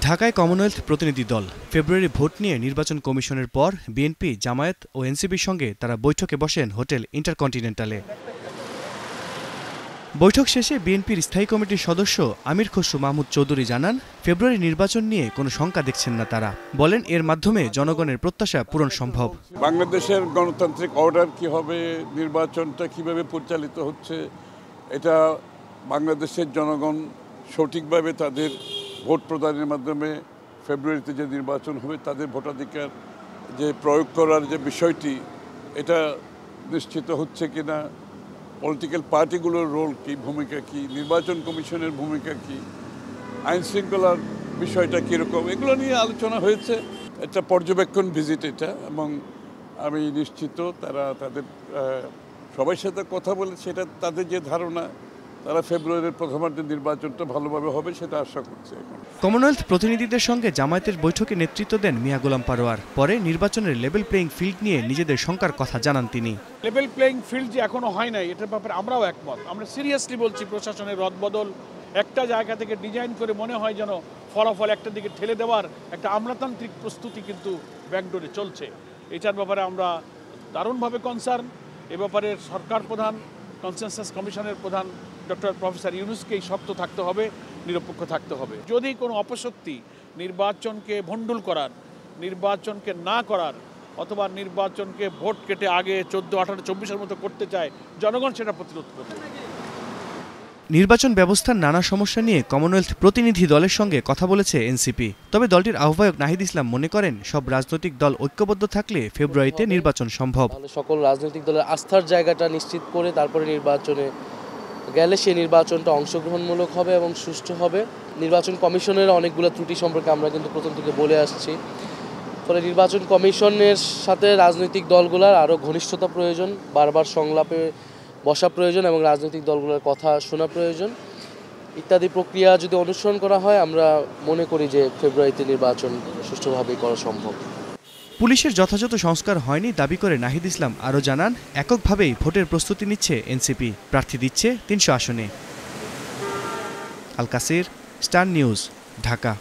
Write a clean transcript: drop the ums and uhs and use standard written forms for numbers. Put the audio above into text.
ঢাকায় কমনওয়েলথ প্রতিনিধি দল ফেব্রুয়ারি ভোট নিয়ে নির্বাচন কমিশনের পর বিএনপি, জামায়াত ও এনসিপির সঙ্গে তারা বৈঠকে বসেন হোটেল ইন্টারকন্টিনেন্টালে। বৈঠক শেষে বিএনপির স্থায়ী কমিটির সদস্য আমির খসরু মাহমুদ চৌধুরী জানান, ফেব্রুয়ারি নির্বাচন নিয়ে কোনো শঙ্কা দেখছেন না তারা। বলেন, এর মাধ্যমে জনগণের প্রত্যাশা পূরণ সম্ভব। বাংলাদেশের গণতান্ত্রিক অর্ডার কি হবে, নির্বাচনটা কিভাবে পরিচালিত হচ্ছে, এটা বাংলাদেশের জনগণ সঠিকভাবে তাদের ভোট প্রদানের মাধ্যমে ফেব্রুয়ারিতে যে নির্বাচন হবে তাদের ভোটাধিকার যে প্রয়োগ করার যে বিষয়টি, এটা নিশ্চিত হচ্ছে কিনা, পলিটিক্যাল পার্টিগুলোর রোল কি, ভূমিকা কি, নির্বাচন কমিশনের ভূমিকা কি, আইন শৃঙ্খলার বিষয়টা কীরকম, এগুলো নিয়ে আলোচনা হয়েছে। একটা পর্যবেক্ষণ ভিজিট এটা, এবং আমি নিশ্চিত তারা তাদের সবার সাথে কথা বলে সেটা তাদের যে ধারণা, তারা ফেব্রুয়ারির প্রথমার্ধে নির্বাচনটা ভালোভাবে হবে সেটা আশা করছে। কমনওয়েলথ প্রতিনিধিদের সঙ্গে জামায়াতের বৈঠকে নেতৃত্ব দেন মিয়া গোলাম পারোয়ার। পরে নির্বাচনের লেভেল প্লেইং ফিল্ড নিয়ে নিজেদের শঙ্কার কথা জানান তিনি। লেভেল প্লেইং ফিল্ড যে এখনো হয় নাই, এটার ব্যাপারে আমরাও একমত। আমরা সিরিয়াসলি বলছি, প্রশাসনের রদবদল একটা জায়গা থেকে ডিজাইন করে মনে হয় যেন ফলাফল একটা দিকে ঠেলে দেওয়ার একটা আমলাতান্ত্রিক প্রস্তুতি কিন্তু ব্যাকডোরে চলছে। এটার ব্যাপারে আমরা দারুণভাবে কনসার্ন। এ ব্যাপারে সরকার প্রধান, কনসেনসাস কমিশনের প্রধান ডক্টর প্রফেসর ইউনূসকেই শক্ত থাকতে হবে, নিরপেক্ষ থাকতে হবে। যদি কোনো অপশক্তি নির্বাচনকে ভণ্ডুল করার, নির্বাচনকে না করার, অথবা নির্বাচনকে ভোট কেটে আগে 14, 18, 24-এর মতো করতে চায়, জনগণ সেটা প্রতিরোধ করবে। নির্বাচন ব্যবস্থার নানা সমস্যা নিয়ে কমনওয়েলথ প্রতিনিধি দলের সঙ্গে কথা বলেছে এনসিপি। তবে দলটির আহ্বায়ক নাহিদ ইসলাম মনে করেন, সব রাজনৈতিক দল ঐক্যবদ্ধ থাকলে ফেব্রুয়ারিতে নির্বাচন সম্ভব। সকল রাজনৈতিক দলের আস্থার জায়গাটা নিশ্চিত করে তারপরে নির্বাচনে গেলে সেই নির্বাচনটা অংশগ্রহণমূলক হবে এবং সুষ্ঠু হবে। নির্বাচন কমিশনের অনেকগুলো ত্রুটি সম্পর্কে আমরা কিন্তু প্রথম থেকে বলে আসছি। ফলে নির্বাচন কমিশনের সাথে রাজনৈতিক দলগুলোর আরও ঘনিষ্ঠতা প্রয়োজন, বারবার সংলাপে বসা প্রয়োজন এবং রাজনৈতিক দলগুলোর কথা শোনা প্রয়োজন। ইত্যাদি প্রক্রিয়া যদি অনুসরণ করা হয়, আমরা মনে করি যে ফেব্রুয়ারিতে নির্বাচন সুষ্ঠুভাবেই করা সম্ভব। পুলিশের যথাযথ সংস্কার হয়নি দাবি করে নাহিদ ইসলাম আরও জানান, এককভাবেই ভোটের প্রস্তুতি নিচ্ছে এনসিপি, প্রার্থী দিচ্ছে 300 আসনে। আল কাসির, স্টার নিউজ, ঢাকা।